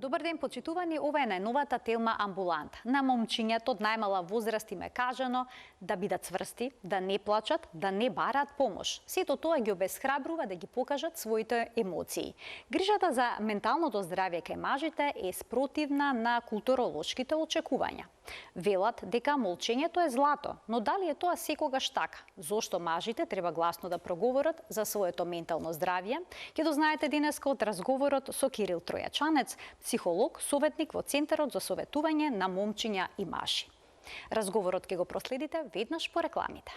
Добар ден, почитувани, ова е најновата телма Амбулант. На момчињето од најмала возраст им е кажано да бидат цврсти, да не плачат, да не бараат помош. Сето тоа ги обесхрабрува да ги покажат своите емоции. Грижата за менталното здравје кај мажите е спротивна на културолошките очекувања. Велат дека молчењето е злато, но дали е тоа секогаш така? Зошто мажите треба гласно да проговорат за своето ментално здравје? Ќе дознаете денеска од разговорот со Кирил Тројачанец, психолог, советник во Центарот за советување на момчиња и мажи. Разговорот ќе го проследите веднаш по рекламите.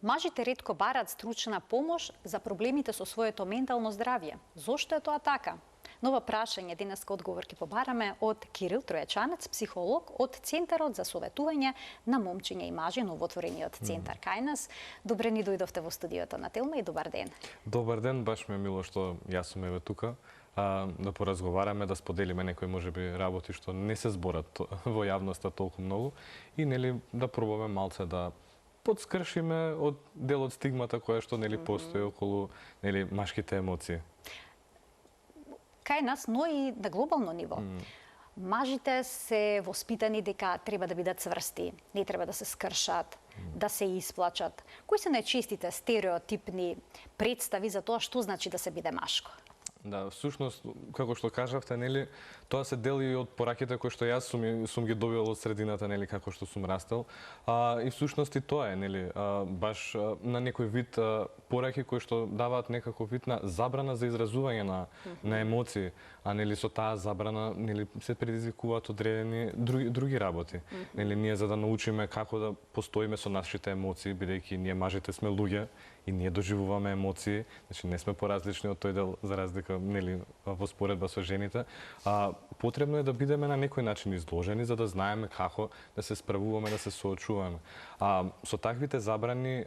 Мажите ретко бараат стручна помош за проблемите со своето ментално здравје. Зошто е тоа така? Нова прашање денеска одговор ќе побараме од Кирил Тројачанец, психолог од Центарот за советување на момчиња и мажи, новоотворениот центар кај нас. Добре ни дојдовте во студиото на Телма и добар ден. Добар ден, баш ме мило што јас сум еве тука, да поразговараме, да споделиме некои можеби работи што не се зборат во јавноста толку многу и нели да пробаме малце да подскршиме од дел од стигмата која што нели постои околу нели машките емоции. Кај нас, но и на глобално ниво. Мажите се воспитани дека треба да бидат цврсти, не треба да се скршат, да се исплачат. Кои се најчестите стереотипни представи за тоа што значи да се биде машко? Да, всушност, како што кажавте, нели, тоа се дели од пораките кои што јас сум ги добил од средината, нели, како што сум растел. И всушност и тоа е, нели, баш на некој вид пораки кои што даваат некаков вид на забрана за изразување на емоции, а нели со таа забрана нели се предизвикуваат одредени други работи. Нели ние за да научиме како да постоиме со нашите емоции, бидејќи ние мажите сме луѓе и ние доживуваме емоции, значи не сме поразлични од тој дел за разлика нели во споредба со жените. Потребно е да бидеме на некој начин изложени за да знаеме како да се справуваме, да се соочуваме. Со таквите забрани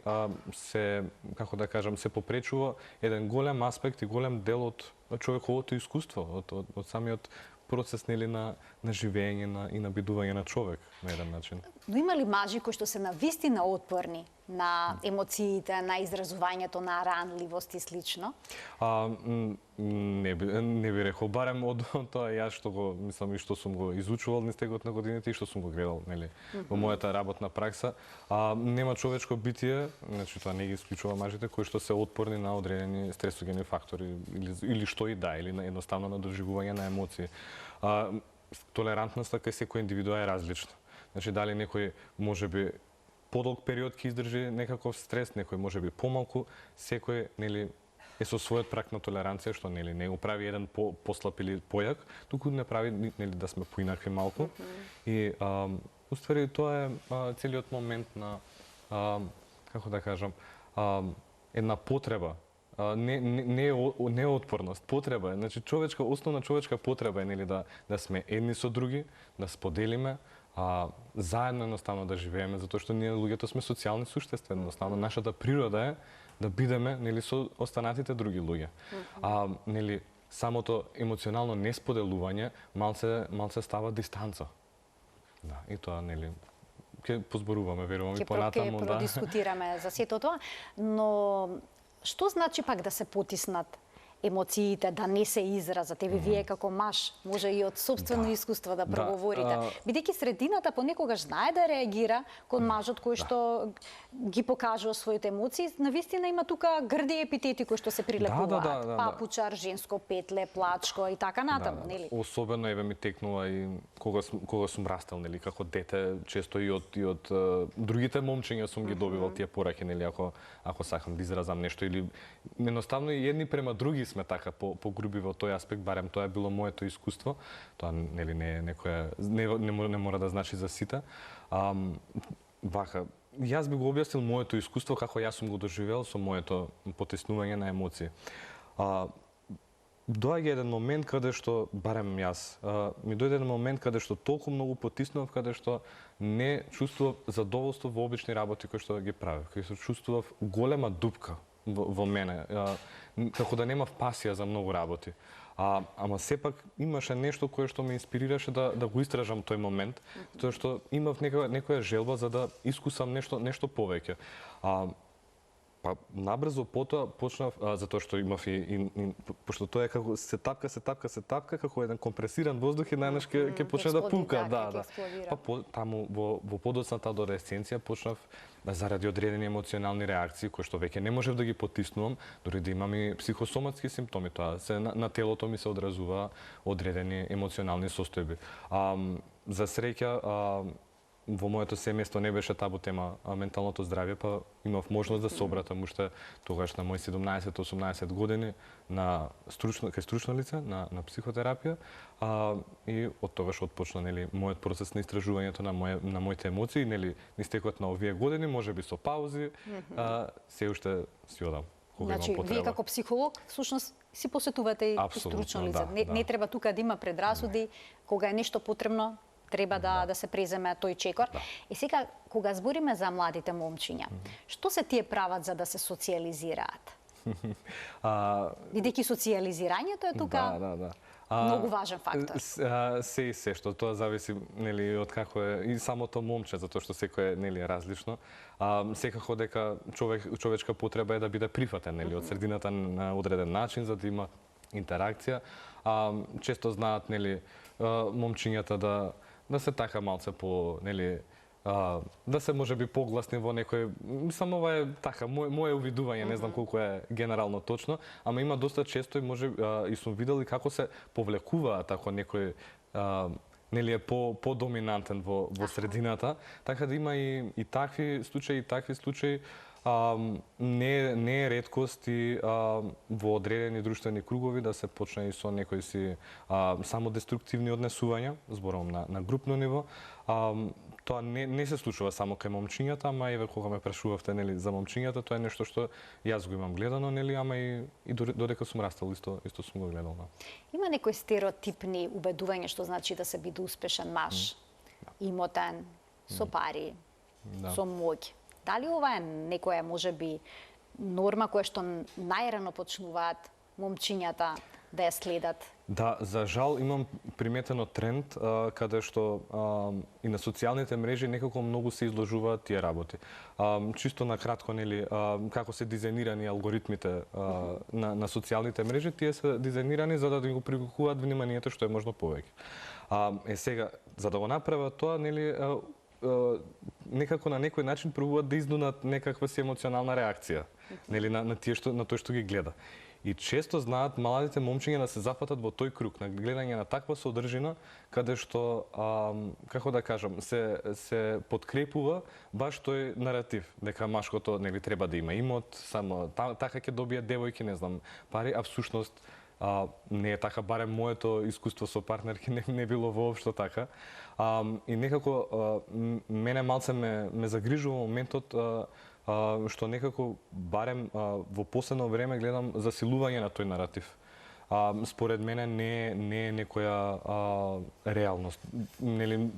се, како да кажам, се попречува еден голем аспект и голем дел од човековото искуство, од самиот процес нели на живење и на бидување на човек на еден начин. Но има ли мажи кои што се навистина отпорни на емоциите, на изразувањето на ранливост и слично? Не би рекол, барем од тоа јас што го мислам и што сум го изучувал низ текот на годините и што сум го гледал нели во мојата работна пракса, нема човечко битие, значи тоа не ги исклучува мажите кои што се отпорни на одредени стресогени фактори или што и да, или едноставно на доживување на емоции. Толерантноста кај секој индивидуа е различна. Значи дали некој можеби подолг период ќе издржи некаков стрес, некој можеби помалку, секој нели е со својот прак на толеранција што нели не го прави еден послаб или појак, туку не прави нели да сме поинакви малку. И уствари тоа е целиот момент на како да кажам, една потреба. Не е отпорност, потреба е. Значи основна човечка потреба е нели да сме едни со други, да споделиме, заедно едноставно да живееме, затоа што ние луѓето сме социјални суштества, едноставно нашата природа е да бидеме нели со останатите други луѓе. Нели самото емоционално несподелување малце става дистанца. Да, и тоа нели ќе позборуваме, верувам и понатаму да. Ќе продискутираме за сето тоа, но што значи пак да се потиснат емоциите, да не се изразат? Еве вие како маж може и од сопствено искуство да проговорите. Бидејќи средината понекогаш знае да реагира кон мажот кој што ги покажува своите емоции, навистина има тука грди епитети кои што се прилепуваат. Папучар, женско петле, плачко и така натаму, нели? Особено еве ми текнува и кога сум растел, нели, како дете, често и од другите момчиња сум ги добивал тие пораки, нели, ако сакам да изразам нешто или едноставно и едни према други сме така погруби во тој аспект, барем тоа е било моето искуство. Тоа нели не е некоја не мора да значи за сите. Вака, јас би го објаснил моето искуство како јас сум го доживеал со моето потиснување на емоции. Доаѓа еден момент каде што барем јас, ми дојде еден момент каде што толку многу потиснував, каде што не чувствував задоволство во обични работи кои што ги правев, каде што чувствував голема дупка во мене, како да немав пасија за многу работи. Ама сепак имаше нешто кое што ме инспирираше да го истражам тој момент, тоа што имав некоја желба за да искусам нешто повеќе. Па набрзо потоа почнав, затоа што имав пошто тоа е како се тапка, како еден компресиран воздух и најнаш ќе почне да пука, да. Па таму во подоцната адолесценција почнав заради одредени емоционални реакции кои што веќе не можев да ги потиснувам, дури да имам и психосоматски симптоми, тоа се на телото ми се одразува одредени емоционални состојби. За среќа во моето семејство не беше табу тема менталното здравје, па имав можност да се обратам уште тогаш на мои 17-18 години на кај стручно лице на психотерапија, и од тогаш отпочна мојот процес на истражувањето на моите емоции, низ текот на овие години, можеби со паузи, се уште си одам. Значи, вие како психолог, всушност, си посетувате и стручно лице. Не треба тука да има предрасуди, кога е нешто потребно, треба да се преземе тој чекор. И сега, кога збориме за младите момчиња, што се тие прават за да се социјализираат? Бидејќи социјализирањето е тука многу важен фактор. Се што тоа зависи од како е и самото момче, затоа што секој е различно. Секако дека човечка потреба е да биде прифатен од средината на одреден начин за да има интеракција. Често знаат момчињата да се така малце по да се можеби погласни во некој, мислам ова е така мое увидување, не знам колку е генерално точно, ама има доста често и сум видел и како се повлекуваат ако некој е по-доминантен во средината, така да има и такви случаи, не е реткост и во одредени друштвени кругови да се почне и со некои си самодеструктивни однесувања, зборувам на групно ниво. Тоа не се случува само кај момчињата, ама еве кога ме прашувавте за момчињата, тоа е нешто што јас го имам гледано, ама и додека сум растал исто сум го гледал. Има некои стереотипни убедувања што значи да се биде успешен маж, имотен, со пари, со моќ. Дали ова е некоја можеби норма која што најрано почнуваат момчињата да ја следат? Да, за жал имам приметено тренд каде што и на социјалните мрежи некако многу се изложуваат тие работи. Чисто на кратко, како се дизајнирани алгоритмите на социјалните мрежи, тие се дизајнирани за да го привлекуваат вниманието што е можно повеќе. Сега, за да го направат тоа, некако на некој начин пробуваат да изнудат некаква си емоционална реакција на тоа што ги гледа. И често знаат младите момчиња да се зафатат во тој круг на гледање на таква содржина, каде што, како да кажам, се подкрепува баш тој наратив, дека машкото треба да има имот, само така ќе добие девојки, не знам, пари, а всушност не е така, барем моето искуство со партнерки не било воопшто така. И некако мене малце ме загрижува моментот што некако барем во последно време гледам засилување на тој наратив. Според мене не е некоја реалност.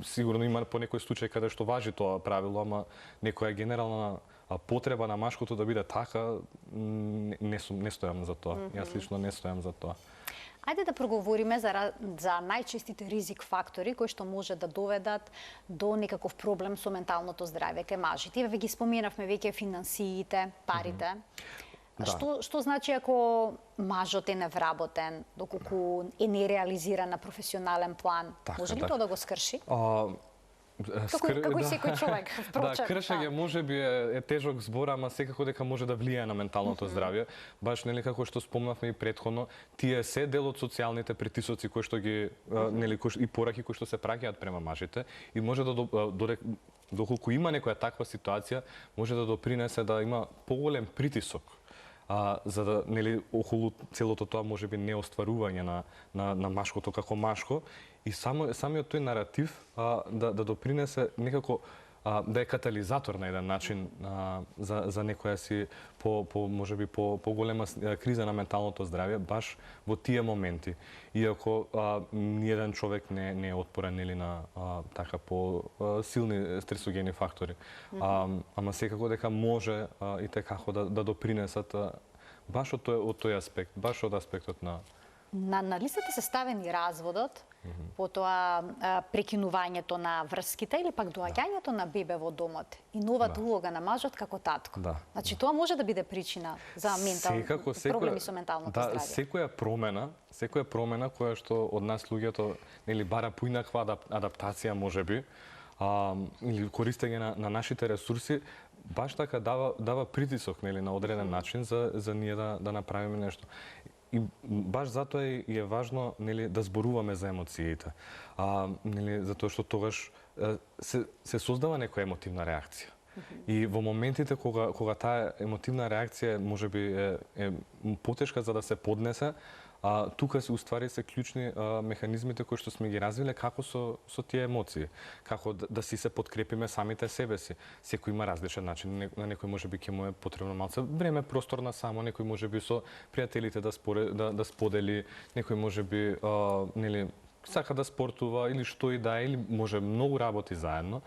Сигурно има по некој случај каде што важи тоа правило, ама некоја генерална потреба на машкото да биде така, не стојам за тоа. Јас лично не стојам за тоа. Ајде да проговориме за најчестите ризик фактори кои што може да доведат до некаков проблем со менталното здравје кај мажите. Ве ги споменавме веќе финансиите, парите. Што значи ако мажот е невработен, доколку е нереализиран на професионален план, може ли тоа да го скрши? Како и секој човек, впрочем. Да, кршење можеби е тежок збор, ама секако дека може да влијае на менталното здравје. Баш како што спомнавме и претходно, тие се дел од социјалните притисоци кои што ги и пораки кои што се праќаат према мажите и може да доколку има некоја таква ситуација, може да допринесе да има поголем притисок. За да околу целото тоа можеби неостварување на машкото како машко и самиот тој наратив да допринесе некако да е катализатор на еден начин за некоја си можеби поголема криза на менталното здравје баш во тие моменти. Иако ниеден човек не е отпорен на така силни стресогени фактори. Ама секако дека може и како да допринесат баш од тој аспект, баш од аспектот на На листата се ставени разводот, потоа прекинувањето на врските или пак доаѓањето на бебе во домот и новата улога на мажот како татко. Значи тоа може да биде причина за проблеми со менталното здравје. Секоја промена која што од нас луѓето нели бара поинаква адаптација можеби, или користење на нашите ресурси, баш така дава притисок нели на одреден начин за ние да направиме нешто. И баш затоа е важно нели да зборуваме за емоциите. Нели затоа што тогаш се создава некоја емотивна реакција. И во моментите кога таа емотивна реакција можеби е потешка за да се поднесе, тука се уствари се клучни механизмите кои што сме ги развиле како со тие емоции, како да си се подкрепиме самите себе си. Секој има различен начин, на некој можеби ќе му е потребно малце време, простор на само, некој можеби со пријателите да сподели, некој можеби нели сака да спортува или што и да е, или може многу работи заедно,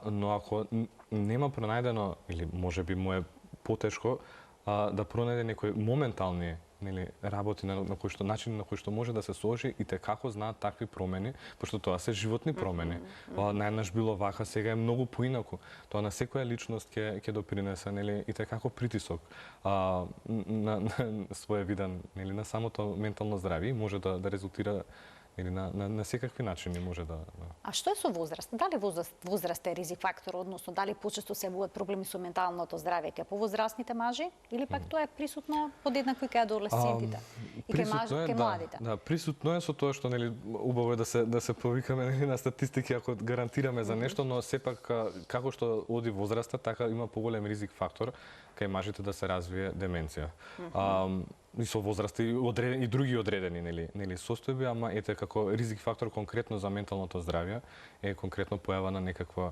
но ако нема пронајдено или можеби му е потешко да пронајде некои моментални нели работи на кој што начин на кој што може да се сложи и те како знаат такви промени, пошто тоа се животни промени. Најнаш било вака, сега е многу поинаку. Тоа на секоја личност ќе допринесе нели и те како притисок на своевиден нели на самото ментално здравје и може да резултира или на секакви начини може да. А што е со возраст? Дали возраст е ризик фактор, односно дали почесто се јавуваат проблеми со менталното здравје кај повозрастните мажи или пак тоа е присутно подеднакво и кај адолесцентите и кај младите? Да, присутно е со тоа што нели убаво е да се повикаме нели на статистики ако гарантираме за нешто, но сепак како што оди возраста, така има поголем ризик фактор кај мажите да се развие деменција. И со возраст и други одредени нели состојби, ама ете како ризик фактор конкретно за менталното здравје е конкретно појава на некаква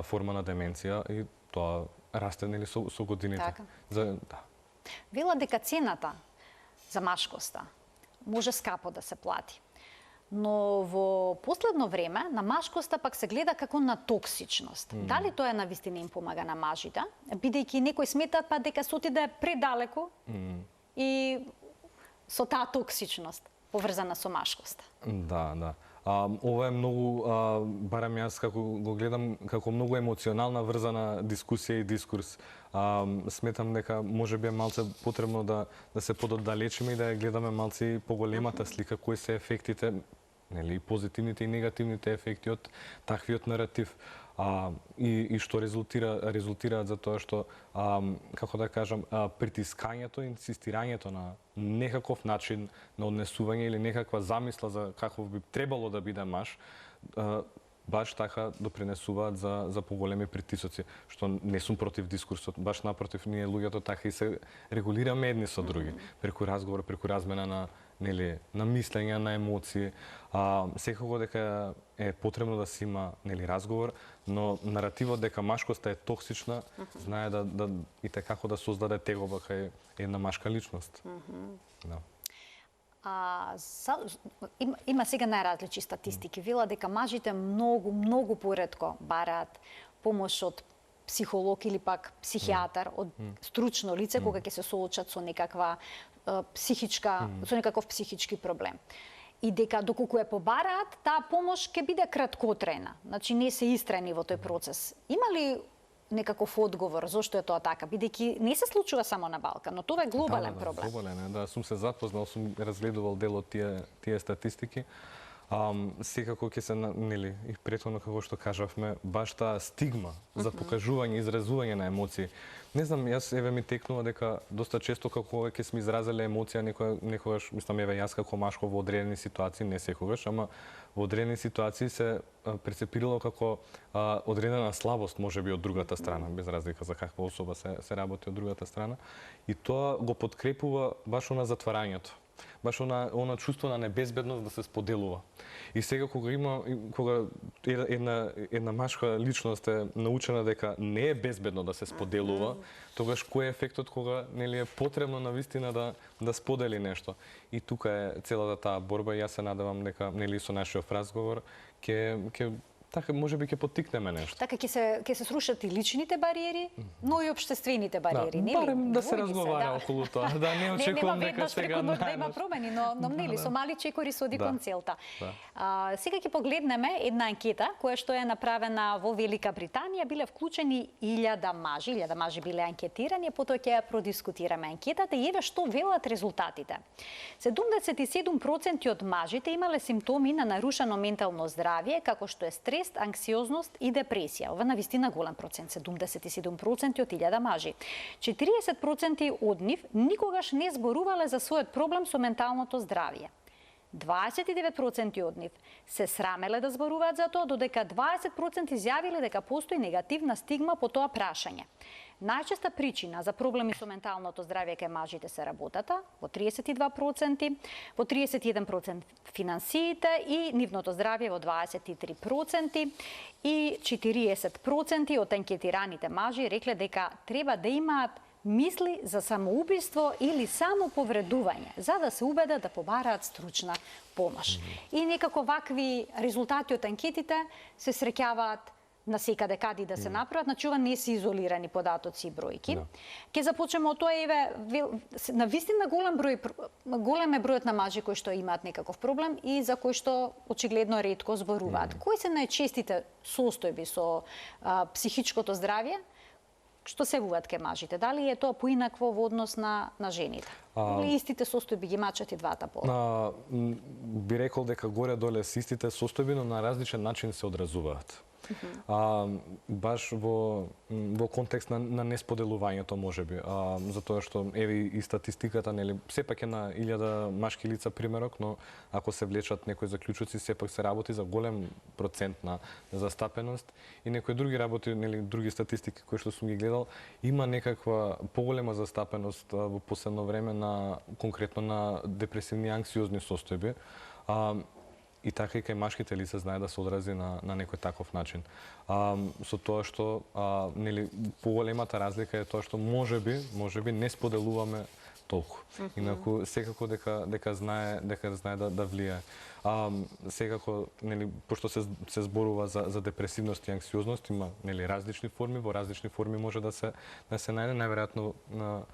форма на деменција и тоа расте нели со годините. Така. Вела дека цената за машкоста може скапо да се плати. Но во последно време на машкоста пак се гледа како на токсичност. Дали тоа навистина им помага на мажите, бидејќи некои сметаат па дека се отиде предалеку и со таа токсичност поврзана со машкоста. Да. Ова е многу, барам јас како го гледам, како многу емоционална врзана дискусија и дискурс. Сметам дека можеби е малце потребно да се пододдалечиме и да ја гледаме малце поголемата слика, кои се ефектите, нели, позитивните и негативните ефекти од таквиот наратив. И што резултираат за тоа што, како да кажам, притискањето, инсистирањето на некаков начин на однесување или некаква замисла за каков би требало да биде маж, баш така допринесуваат за поголеми притисоци, што не сум против дискурсот, баш напротив, ние луѓето така и се регулираме едни со други, преку разговор, преку размена на мислење, на емоции. Секако дека е потребно да се има разговор, но наративот дека машкоста е токсична, знае да и како да создаде тегоба кај една машка личност. Има сега најразлични статистики. Вела дека мажите многу поретко бараат помош од психолог или пак психијатар, од стручно лице кога ќе се соочат со со некаков психички проблем. И дека доколку ја побараат, таа помош ќе биде краткотрена. Значи не се истрајни во тој процес. Има ли некаков одговор зошто е тоа така, бидејќи не се случува само на Балкан, но тоа е глобален проблем. Глобален, сум се запознал, сум разгледувал дел од тие статистики. Секако ќе се, нели, и претходно како што кажавме, баш таа стигма за покажување и изразување на емоции. Не знам, јас ми текнува дека доста често како ќе сме изразеле емоција некогаш, мислам јас како машко во одредени ситуации, не секогаш, ама во одредени ситуации се прецепирало како одредена слабост можеби од другата страна, без разлика за каква особа се работи од другата страна, и тоа го подкрепува баш на затварањето. Баш она чувство на небезбедност да се споделува. И сега кога една машка личност е научена дека не е безбедно да се споделува, тогаш кој е ефектот кога нели е потребно навистина да сподели нешто. И тука е целата таа борба и јас се надевам дека нели со нашиот разговор ќе Така, можеби ќе поттикнеме нешто. Така ќе се срушат и личните бариери, но и општествените бариери, нели? Барем да се разговара околу тоа, да не очекувам дека сега да има промени, но нели со мали чекори се оди кон целта. Сега ќе погледнеме една анкета која што е направена во Велика Британија, биле вклучени 1000 мажи биле анкетирани, потоа ќе ја продискутираме анкетата и еве што велат резултатите. 77% од мажите имале симптоми на нарушено ментално здравје, како што е стрес, анксиозност и депресија. Ова навистина голем процент, 77% од 1000 мажи. 40% од нив никогаш не зборувале за својот проблем со менталното здравје. 29% од нив се срамеле да зборуваат за тоа, додека 20% изјавиле дека постои негативна стигма по тоа прашање. Најчеста причина за проблеми со менталното здравје кај мажите се работата, во 32%, во 31% финансиите и нивното здравје во 23% и 40% од анкетираните мажи рекле дека треба да имаат мисли за самоубиство или самоповредување, за да се убедат да побараат стручна помош. И некако вакви резултати од анкетите се среќаваат на секаде каде да се направат, значи ова не се изолирани податоци и бројки. Ке започнеме од тоа, еве, навистина голем е бројот на мажи кои што имаат некаков проблем и за кои што очигледно ретко зборуваат. Кои се најчестите состојби со психичкото здравје што се вуваат ке мажите? Дали е тоа поинакво во однос на жените? Или истите состојби ги мачат и двата пола? Би рекол дека горе-доле се истите состојби, но на различен начин се одразуваат. Баш во контекст на несподелувањето можеби, затоа што еве и статистиката, нели, сепак е на 1000 машки лица примерок, но ако се влечат некои заклучоци, сепак се работи за голем процент на застапеност и некои други работи, нели, други статистики кои што сум ги гледал, има некаква поголема застапеност во последно време на конкретно на депресивни и анксиозни состојби. И така и кај машките лица знае да се одрази на некој таков начин. Со тоа што нели поголемата разлика е тоа што можеби не споделуваме толку. Инаку секако дека знае да влијае. Секако нели пошто се зборува за депресивност и анксиозност, има нели различни форми, во различни форми може да се најде најверојатно на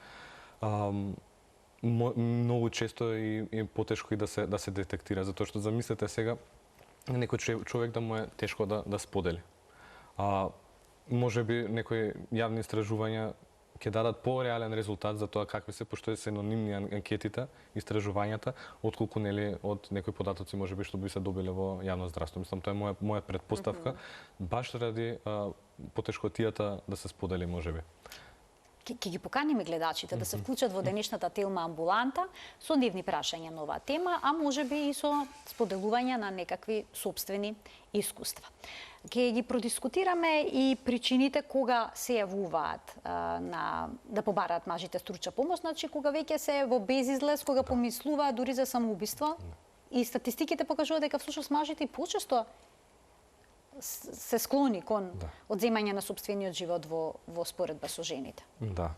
многу често и потешко и да се детектира, затоа што замислете сега некој човек да му е тешко да сподели. Можеби некои јавни истражувања ќе дадат пореален резултат за тоа какви се, пошто е синонимни анкетите, истражувањата, отколку нели од некои податоци можеби што би се добиле во јавно здравство. Мислам, тоа е моја претпоставка, баш ради потешкотијата да се сподели можеби. Ќе ги поканиме гледачите да се вклучат во денешната тема амбуланта со нивни прашања на оваа тема, а можеби и со споделување на некакви сопствени искуства. Ќе ги продискутираме и причините кога се јавуваат да побараат мажите стручна помош, значи кога веќе се во безизлез, кога помислуваат дури за самоубиство. И статистиките покажуваат дека всушност мажите почесто се склони кон одземање на сопствениот живот во споредба со жените. Да,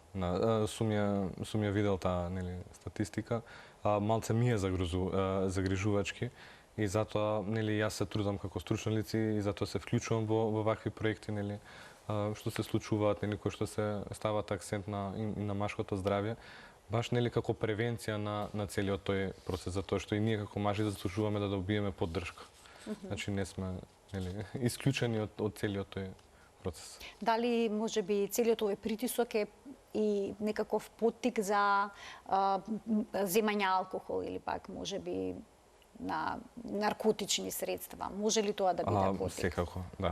сум ја видел таа нели статистика, малце ми е загрижувачки и затоа нели јас се трудам како стручно лице и затоа се вклучувам во вакви проекти нели што се случуваат, нели кои што се стават акцент на машкото здравје, баш нели како превенција на целиот тој процес, затоа што и ние како мажи заслужуваме да добиеме поддршка. Значи не сме исклучени од целиот тој процес. Дали можеби целиот овој притисок е и некаков поттик за земање алкохол или пак можеби на наркотични средства? Може ли тоа да биде поттик?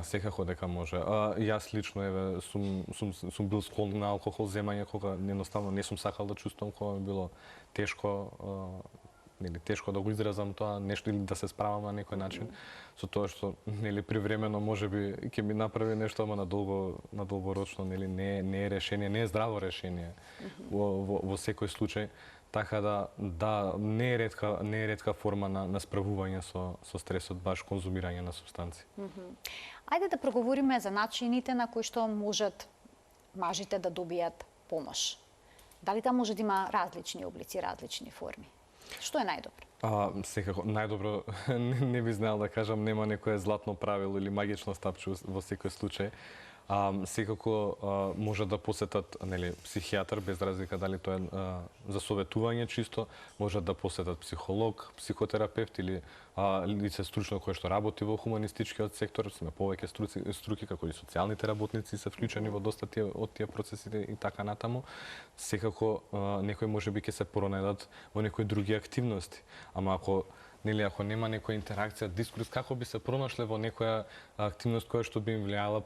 Секако дека може. Јас лично еве сум бил склон на алкохол земање кога едноставно не сум сакал да чувствувам, кога ми било тешко тешко да го изразам тоа нешто или да се справам на некој начин со тоа што нели привремено можеби ќе ми направи нешто, ама на долгорочно нели не е решение, не е здраво решение во секој случај, така да не е ретка форма на справување со стресот, баш конзумирање на супстанци. Ајде да проговориме за начините на кои што можат мажите да добијат помош. Дали таа може да има различни облици, различни форми? Што е најдобро? Секако, најдобро не би знаел да кажам, нема некое златно правило или магично стапче во секој случај. Секако може да посетат психијатар, без разлика дали тоа е за советување чисто, може да посетат психолог, психотерапевт или лице стручно кое што работи во хуманистичкиот сектор, сме повеќе струки како и социјалните работници се вклучени во доста од тие процеси и така натаму. Секако некој можеби ќе се пронајдат во некои други активности, ама ако нема некоја интеракција, дискурс, како би се пронашле во некоја активност која што би им влијала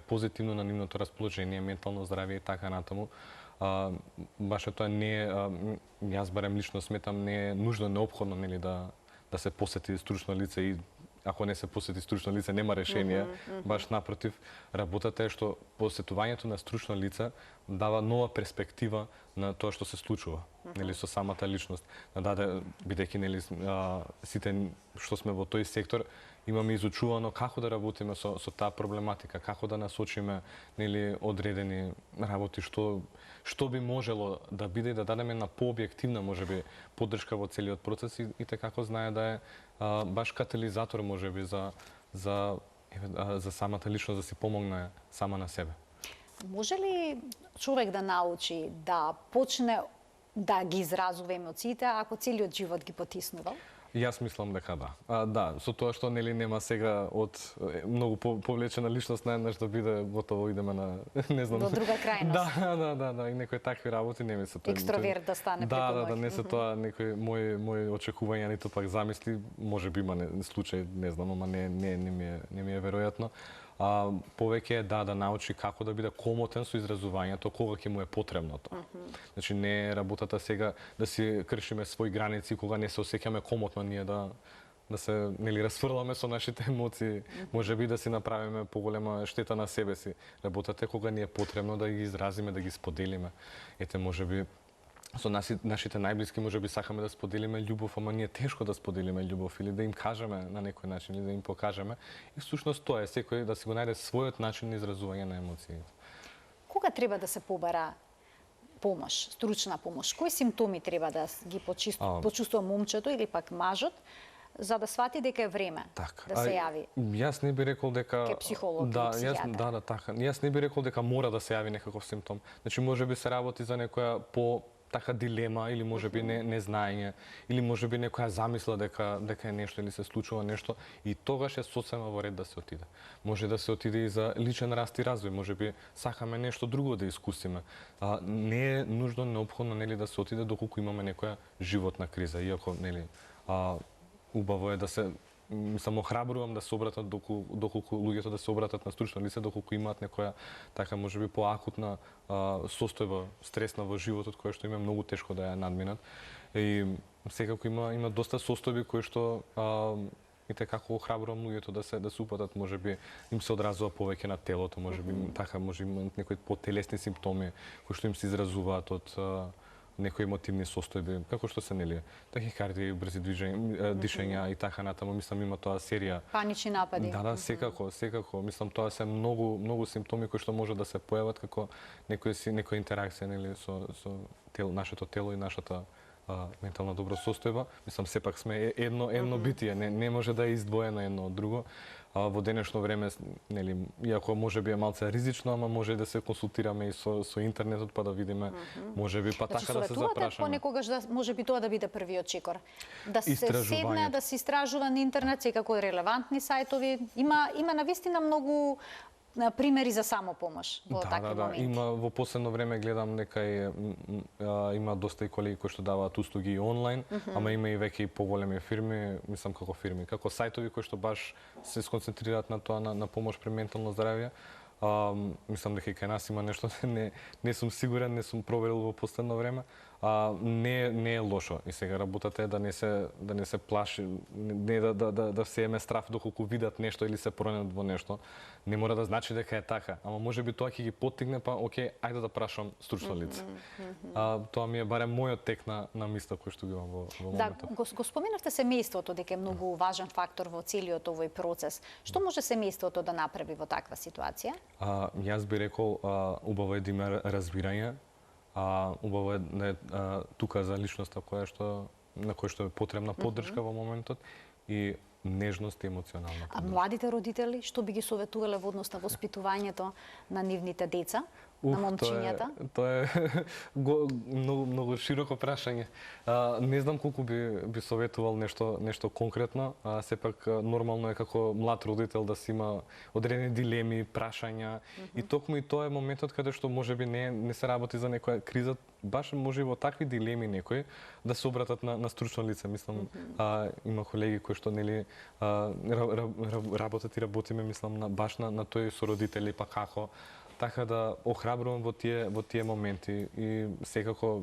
позитивно на нивното расположение, ментално здравје и така натаму. Баш тоа не е, јас барем лично сметам, не е нужно, неопходно да се посети стручно лице и ако не се посети стручно лице нема решение, баш напротив, работата е што посетувањето на стручно лице дава нова перспектива на тоа што се случува, со самата личност. Бидејќи сите што сме во тој сектор имаме изучувано како да работиме со таа проблематика, како да насочиме одредени работи, што би можело да биде и да дадеме на пообјективна можеби поддршка во целиот процес и како знае да е баш катализатор можеби за самата личност да си помогне сама на себе. Може ли човек да научи да почне да ги изразува емоциите ако целиот живот ги потиснувал? Јас мислам дека да. Да, со тоа што нема сега од многу повлечена личност наеднаш да биде готово идеме на не знам. До друга крајност. Да, и некои такви работи не ми се тоа. Екстроверт да стане преку ноќ. Да, не се тоа некои мои очекувања, ниту пак замисли, можеби има случај, не знам, ама не ми е веројатно. Повеќе е да научи како да биде комотен со изразувањето кога ќе му е потребно тоа. Значи не е работата сега да си кршиме своји граници кога не се осеќаме комотно ние да се расфрламе со нашите емоции, можеби да си направиме поголема штета на себе си. Работата е кога ни е потребно да ги изразиме, да ги споделиме. Ете можеби со нашите најблиски можеби сакаме да споделиме љубов, ама ние тешко да споделиме љубов или да им кажеме на некој начин или да им покажеме. И всушност тоа е секој да си го најде својот начин на изразување на емоции. Кога треба да се побара помош, стручна помош? Кои симптоми треба да ги почувствува момчето или пак мажот за да свати дека е време да се јави? Јас не би рекол дека ке психолог или психијатар. Така. Јас не би рекол дека мора да се јави некаков симптом. Значи можеби се работи за некоја така дилема или можеби незнаење или можеби некоја замисла дека е нешто или се случува нешто и тогаш е сосема во ред да се отиде. Може да се отиде и за личен раст и развој, можеби сакаме нешто друго да искусиме. Не е нужно неопходно да се отиде доколку имаме некоја животна криза, иако убаво е да се само храбрувам да се обратат доколку луѓето да се обратат на стручно лице доколку имаат некоја така можеби поакутна состојба стресна во животот која што им е многу тешко да ја надминат. И секако има доста состојби кои што и како храбрувам луѓето да се упатат, можеби им се одразува повеќе на телото, можеби имаат некои потелесни симптоми кои што им се изразуваат од некои емотивни состојби, како што се тахикардија, брзи дишења и така натаму, мислам има тоа серија. Панични напади. Да, секако. Мислам тоа се многу симптоми кои што може да се појават како некоја интеракција со нашето тело и нашата ментална добра состојба. Мислам сепак сме едно битие, не може да е издвоено едно од друго. Во денешно време, иако можеби е малце ризично, ама може да се консултираме и со интернетот па да видиме, можеби па така да се запрашаме. Понекогаш можеби тоа да биде првиот чекор. Да се седне, да се истражува на интернет секако релевантни сајтови. Има навистина многу примери за самопомош во такви моменти. Има во последно време гледам дека има доста и колеги кои што даваат услуги и онлайн, ама има и веќе и поголеми фирми, мислам како сајтови кои што баш се сконцентрираат на тоа на помош при ментално здравје. Мислам дека и кај нас има нешто, не сум сигурен, не сум проверил во последно време. Не е лошо и сега работата е да не се плаши, не да се еме страф доколку видат нешто или се пронајдат во нешто. Не мора да значи дека е така, ама можеби тоа ќе ги поттигне, па окей, ајде да прашам стручно лице. Тоа ми е барем мојот тек на мисла кој што го имам во моментот. Да, го споменавте семејството дека е многу важен фактор во целиот овој процес. Што може семејството да направи во таква ситуација? Јас би рекол убаво е да има разбирање. Убаво е тука за личноста која што на кој што е потребна поддршка во моментот и нежност и емоционална А поддршка. младите родители, што би ги советувале во однос на воспитувањето на нивните деца, на момчињата? Тоа е многу широко прашање. Не знам колку би советувал нешто конкретно, сепак нормално е како млад родител да си има одредени дилеми, прашања и токму и тоа е моментот каде што можеби не се работи за некоја криза, баш може во такви дилеми некои да се обратат на стручно лице. Мислам, има колеги кои што нели работат и работиме, мислам, баш на тој со родители, па како. Така да охрабрувам во тие моменти и секако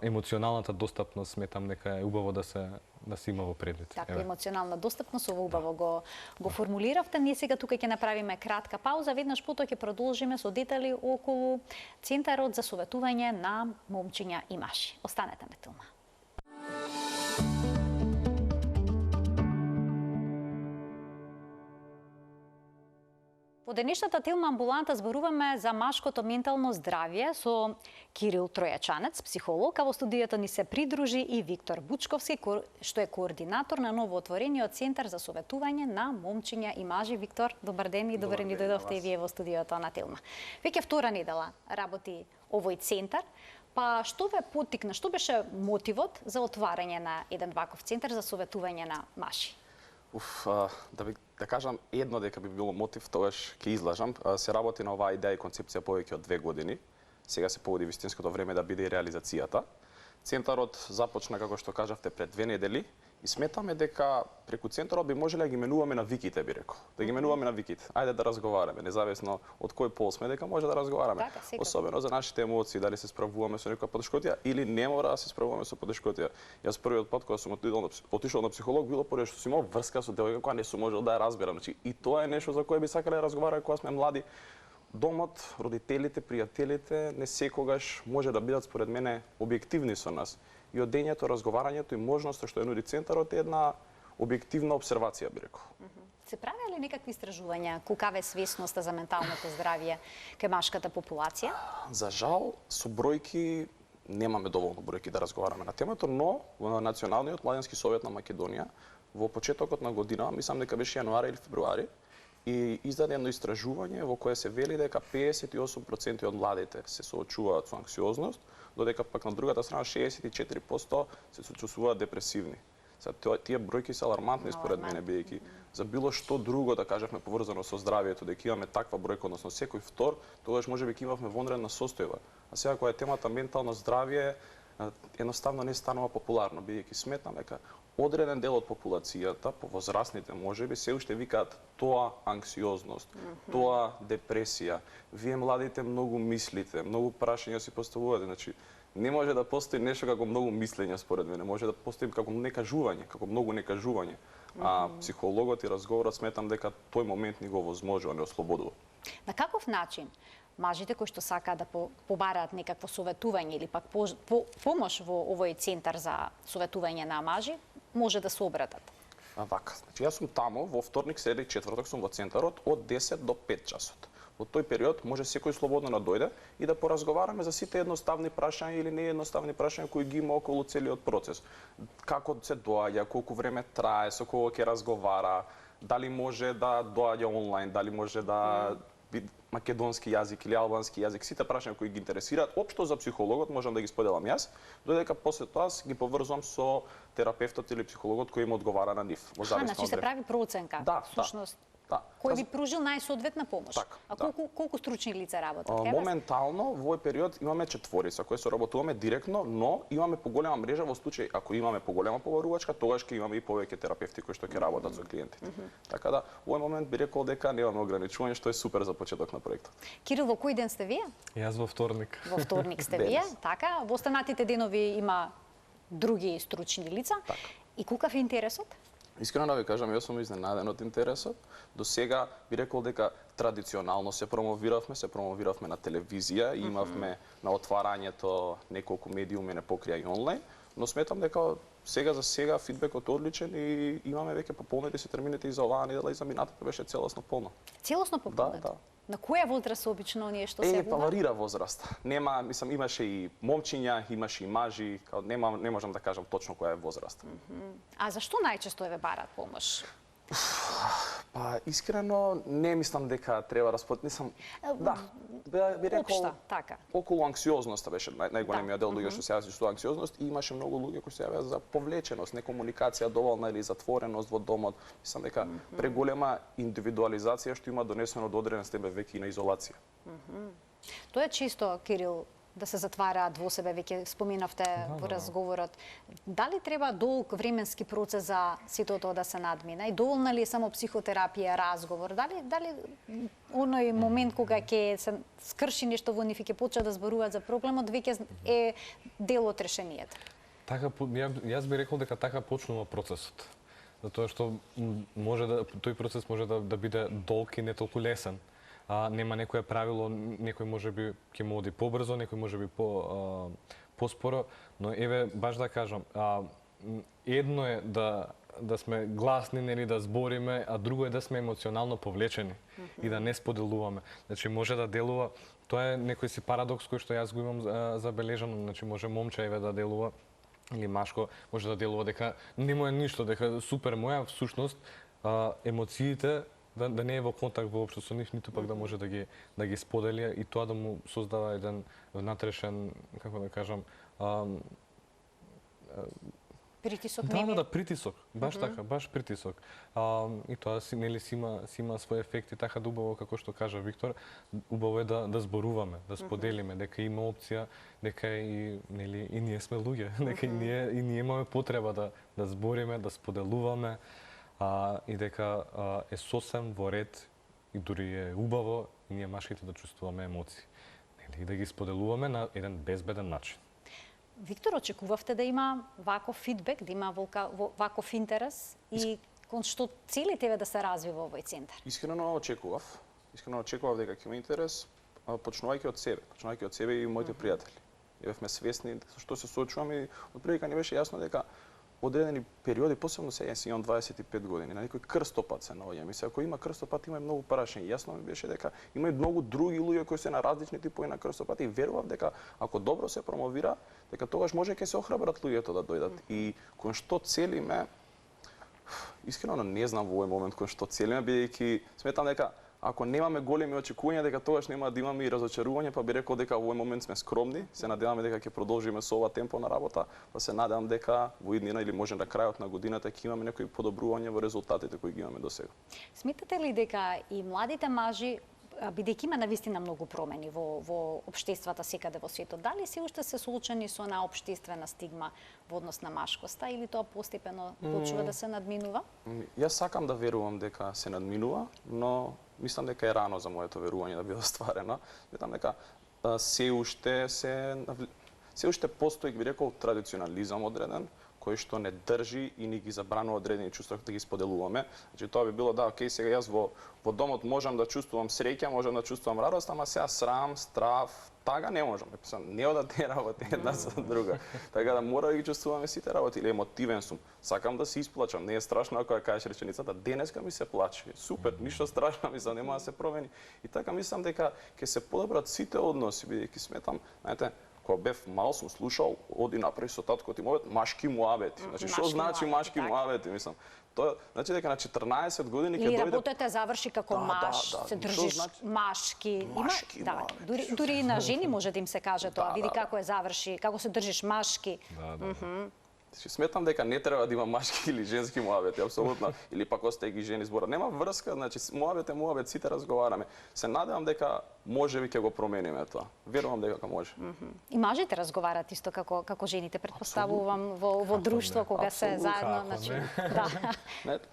емоционалната достапност сметам дека е убаво да се има во предвид. Така, емоционална достапност, ово убаво го формулиравте. Ние сега тука ќе направиме кратка пауза, веднаш потоа ќе продолжиме со детали околу Центарот за советување на момчиња и маши. Останете ме тума. Во денешната тема амбуланта зборуваме за машкото ментално здравје со Кирил Тројачанец, психолог, а во студијата ни се придружи и Виктор Бучковски, што е координатор на новоотворениот Центар за советување на момчиња и мажи. Виктор, добар ден и добре ни дојдовте и вие во студиото на Телма. Веќе втора недела работи овој центар, па што ве поттикна, што беше мотивот за отварање на еден ваков центар за советување на маши? Да кажам едно дека би било мотив, тогаш ќе излажам. Се работи на оваа идеја и концепција повеќе од 2 години. Сега се поводи вистинското време да биде и реализацијата. Центарот започна, како што кажавте, пред 2 недели и сметаме дека преку центарот би можеле да ги менуваме на виките, би рекол. Да ги менуваме на виките. Ајде да разговараме, независно од кој пол сме, дека може да разговараме. Така, особено за нашите емоции, дали се справуваме со некоја потешкотија или не мора да се справуваме со потешкотија. Јас првиот пат кога сум отишол на психолог било поради што сум имал врска со девојка која не сум можел да ја разберам. Значи и тоа е нешто за кое би сакале да разговараме кога сме млади. Домот, родителите, пријателите не секогаш може да бидат според мене објективни со нас. И одењето, разговарањето и можноста што ја нуди центарот е една објективна обсервација, би рекол. Се правеле ли некакви истражувања колкава е свесноста за менталното здравје кај машката популација? За жал, со бројки немаме доволно бројки да разговараме на темата, но во Националниот младенски совет на Македонија во почетокот на година, мислам дека беше јануари или февруари, и издаде едно истражување во кое се вели дека 58% од младите се соочуваат со анксиозност, додека пак на другата страна 64% се почувствуваат депресивни. Тие бројки се алармантни според мене, бидејќи за било што друго да кажеме поврзано со здравјето, дека имаме таква бројка, односно секој втор, тогаш можеби ќе имавме вонредна состојба. А сега кога е темата ментално здравје, едноставно не станува популарно, бидејќи сметам дека одреден дел од популацијата, повозрасните можеби, се уште викаат тоа анксиозност, тоа депресија. Вие младите многу мислите, многу прашања си поставувате, значи не може да постои нешто како многу мислење според мене, може да постои како некажување, како многу некажување. А психологот и разговорот сметам дека тој момент ни го возможува, не ослободува. На каков начин мажите кои што сакаат да побараат некакво советување или пак помош во овој центар за советување на мажи, може да се обратат? Вака, значи јас сум таму во вторник, среда и четврток сум во центарот од 10 до 5 часот. Во тој период може секој слободно да дојде и да поразговараме за сите едноставни прашања или неедноставни прашања кои ги има околу целиот процес. Како се доаѓа, колку време трае, со кого ќе разговара, дали може да доаѓа онлайн, дали може да македонски јазик или албански јазик, сите прашања кои ги интересираат, општо за психологот можам да ги споделам јас, додека после тоа ги поврзувам со терапевтот или психологот кој им одговара на нив. Значи се прави проценка. Да, всушност. Да. Кој би пружил најсоодветна помош. Так, а колку стручни лица работат? Моментално во овој период имаме 4 кои соработуваме директно, но имаме поголема мрежа во случај ако имаме поголема побарувачка, тогаш ќе имаме и повеќе терапевти кои што ќе работат со клиентите. Така да, во овој момент би рекол дека немаме ограничување, што е супер за почеток на проектот. Кирил, во кој ден сте вие? Јас во вторник. Во вторник сте вие, така. Во останатите денови има други стручни лица. Так. И колкав е интересот? Искрено да ви кажам, јас сум изненаден од интересот. До сега би рекол дека традиционално се промовиравме на телевизија, имавме на отварањето неколку медиуми не покрија и онлайн, но сметам дека сега за сега фидбекот одличен и имаме веќе пополнети се термините и за оваа недела и за минатата беше целосно полно. Целосно пополнет? Да. На која возраст обично оние што се па варира возраст. Нема, мислам, имаше и момчиња, имаше и мажи, не можам да кажам точно која е возраст. А зашто најчесто ве бараат помош? Па искрено не мислам дека треба мислам, да, би рекол Општа, така. околу анксиозноста беше најголемиот дел луѓе што се јавија со анксиозност и имаше многу луѓе кои се јавија за повлеченост, некомуникација доволна или затвореност во домот. Мислам дека преголема индивидуализација што има донесено до одреден степен веќе и на изолација. Тоа е чисто, Кирил, да се затвараат во себе, веќе споменавте во разговорот. Дали треба долг временски процес за сето тоа да се надмина? И доволна ли е само психотерапија, разговор? Дали оној момент кога ќе се скрши нешто во нив и ќе почнат да зборуваат за проблемот, веќе е дел од решението? Така, јас би рекол дека така почнува процесот. Затоа што тој процес може да биде долг и не толку лесен. Нема некое правило, некој можеби ќе му оди побрзо, некој можеби поспоро, но еве баш да кажам, едно е да сме гласни, нели, да збориме, а друго е да сме емоционално повлечени и да не споделуваме. Значи може да делува, тоа е некој си парадокс кој што јас го имам забележано, значи може момче еве да делува или машко може да делува дека не му е ништо, дека супер моја, всушност емоциите да не е во контакт воопшто со нив, ниту пак да може да ги сподели и тоа да му создава еден внатрешен, како да кажам, Притисок Да, притисок, баш така, баш притисок. И тоа си има свој ефекти, така да убаво, како што кажа Виктор, убаво е да зборуваме, да споделиме, дека има опција, дека и ние сме луѓе, дека и ние имаме потреба да збориме, да споделуваме, и дека е сосем во ред и дури е убаво и ние машките да чувствуваме емоции. И да ги споделуваме на еден безбеден начин. Виктор, очекувавте да има ваков фидбек, да има ваков интерес и кон што целите да се развива овој центар? Искрено очекував дека ќе има интерес, почнувајќи од себе и моите пријатели. Бевме свесни со што се соочуваме и од прилика ни беше јасно дека одредени периоди, посебно сега си имам 25 години, на некој крстопат се наоѓам. И се ако има крстопат, има и многу прашања. Јасно ми беше дека има и многу други луѓе кои се на различни типови на крстопат и верував дека ако добро се промовира, дека тогаш може ќе се охрабрат луѓето да дојдат. И кон што целиме, искрено не знам во овој момент кон што целиме, бидејќи сметам дека ако немаме големи очекувања, дека тогаш нема да имаме и разочарување, па би рекол дека во овој момент сме скромни, се надеваме дека ќе продолжиме со ова темпо на работа, па се надевам дека во иднина или може на крајот на годината ќе имаме некои подобрувања во резултатите кои ги имаме досега. Сметате ли дека и младите мажи, бидејќи има навистина многу промени во општествата секаде во светот, дали се уште се соочени со една општествена стигма во однос на машкоста или тоа постепено почнува да се надминува? Јас сакам да верувам дека се надминува, но мислам дека е рано за моето верување да биде остварено. Сметам дека се уште постои, би рекол, традиционализам одреден, кој што не држи и ни ги забранува одредени чувства да ги споделуваме. Значи тоа би било да, окей, сега јас во домот можам да чувствувам среќа, можам да чувствувам радост, ама сега срам, страв, тага не можам. Не одат тие работи една со друга. Така да мора да ги чувствуваме сите работи. Или емотивен сум. Сакам да се исплачам. Не е страшно ако ја кажеш реченицата денеска ми се плаче. Супер, ништо страшно ми нема да се промени. И така мислам дека ќе се подобрат сите односи, бидејќи сметам, знаете, кога бев мал сум слушал, оди направи со таткото ти мовет машки муабети. Значи што значи машки муабети, мислам. Тоа значи дека на 14 години ќе дојде. Или работата заврши како маш, се држиш машки. Има, дури и на жени може да им се каже тоа, види како е заврши, како се држиш машки. Сметам дека не треба да има машки или женски муабети, апсолутно, или пак остај ги жени збора. Нема врска, значи муабет е муабет, сите разговараме. Се надевам дека можеби ќе го промениме тоа. Верувам дека може. И мажите разговарат исто како жените, претпоставувам во друштво кога се заедно, значи,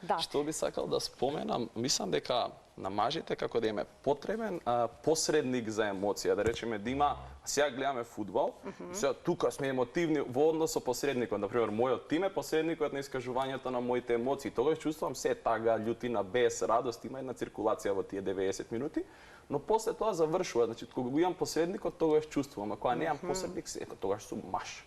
да. Што би сакал да споменам, мислам дека на мажите како да им е потребен посредник за емоција, да речеме да има, сега гледаме фудбал, сега тука сме емотивни во однос со посредникот, например мојот тим е посредникот на искажувањето на моите емоции. Тогаш чувствувам се тага, љутина, бес, радост, има една циркулација во тие 90 минути, но после тоа завршува, значи кога го имам посредникот, тогаш чувствувам, а кога немам посредник, тогаш сум маш.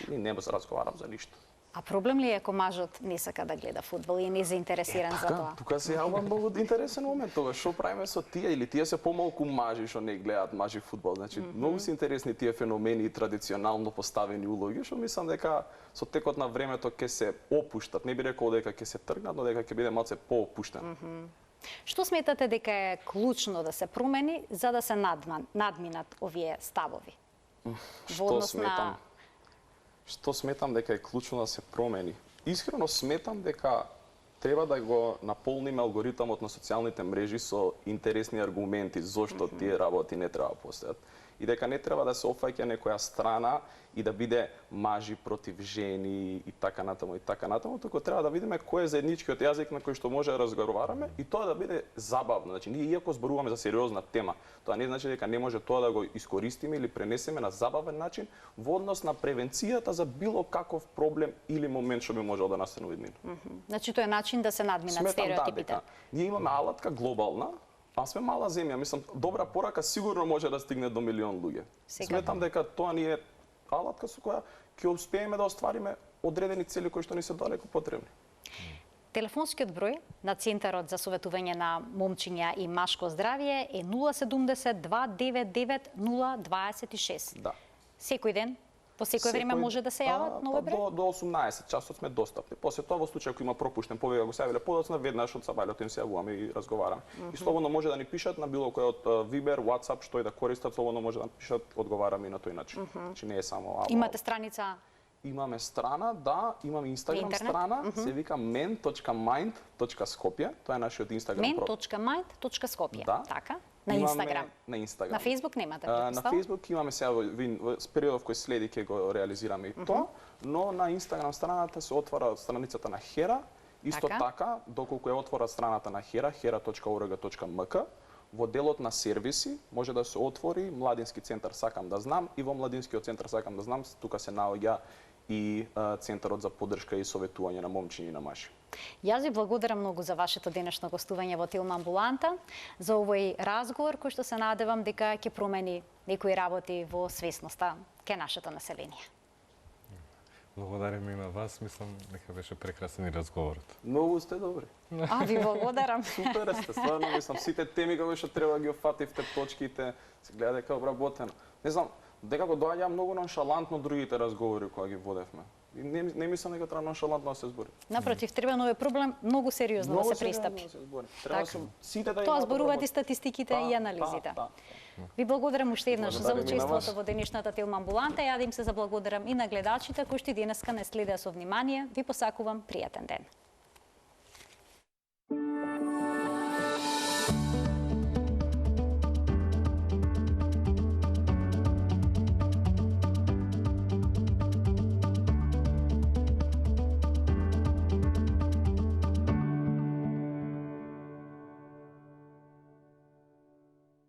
И не разговарам за ништо. А проблем ли е ако мажот не сака да гледа фудбал и не е заинтересиран за тоа? Тука се јавува многу интересен момент тоа. Што правиме со тие или тие се помалку мажи што не гледаат мажи фудбал. Значи многу се интересни тие феномени и традиционално поставени улоги што мислам дека со текот на времето ќе се опуштат. Не би рекол дека ќе се тргнат, но дека ќе биде малце поопуштен. Што сметате дека е клучно да се промени за да се надминат овие ставови? Што сметам дека е клучно да се промени? Искрено сметам дека треба да го наполниме алгоритмот на социјалните мрежи со интересни аргументи зошто тие работи не треба да постојат. И дека не треба да се опфаќа некоја страна и да биде мажи против жени и така натаму, туку треба да видиме кој е заедничкиот јазик на кој што може да разговараме и тоа да биде забавно. Значи ние иако зборуваме за сериозна тема, тоа не значи дека не може тоа да го искористиме или пренесеме на забавен начин во однос на превенцијата за било каков проблем или момент што би можел да настане во иднина. Значи тоа е начин да се надминат стереотипите. Да, ние имаме алатка глобална, а сме мала земја, мислам, добра порака сигурно може да стигне до милион луѓе. Сметам дека тоа ни е алатка со која ќе успееме да оствариме одредени цели кои што ни се далеко потребни. Телефонскиот број на Центарот за советување на момчиња и машко здравје е 070 299 026. Да. Секој ден? По секој време може да се јават на овој број? До 18 часот сме достапни. После тоа во случај ако има пропуштен повеќе го се јавиле подоцна, веднаш од сабајлето им се јавуваме и разговараме. И слободно може да ни пишат на било кој од Viber, WhatsApp, што и да користат, слободно може да ни пишат, одговараме и на тој начин. Значи не е само Имате страница? Имаме страна, да, имаме Инстаграм страна, се вика men.mind.skopje, тоа е нашиот Инстаграм профил. men.mind.skopje, Да. така? На Инстаграм. На Инстаграм. На Фејсбук немате, На претпоставам? Фејсбук имаме сега во периодов кој следи ќе го реализираме и тоа, но на Инстаграм страната се отвора страницата на Хера, исто така, доколку е отвора страната на Хера, hera.org.mk, во делот на сервиси може да се отвори Младински центар Сакам да знам и во Младинскиот центар Сакам да знам тука се наоѓа и Центарот за поддршка и советување на момчиња и на маши. Јас ви благодарам многу за вашето денешно гостување во Телма Амбуланта, за овој разговор кој што се надевам дека ќе промени некои работи во свесноста кај нашето население. Благодарам и на вас, мислам дека беше прекрасен и разговорот. Многу сте добри. А, ви благодарам. Супер сте, стварно мислам, сите теми кои што треба да ги офативте, точките, се гледа дека е обработено. Не знам, дека го доаѓа многу ноншалантно другите разговори кои ги водевме. И не мислам дека треба ноншалантно да се збори. Напротив, треба на овој проблем многу сериозно да се пристапи. Треба сите да тоа зборуваат и статистиките и анализите. Ви благодарам уште еднаш за учеството во денешната Телма Амбуланта. Јадим се за благодарам и на гледачите кои што денеска не следеа со внимание. Ви посакувам пријатен ден.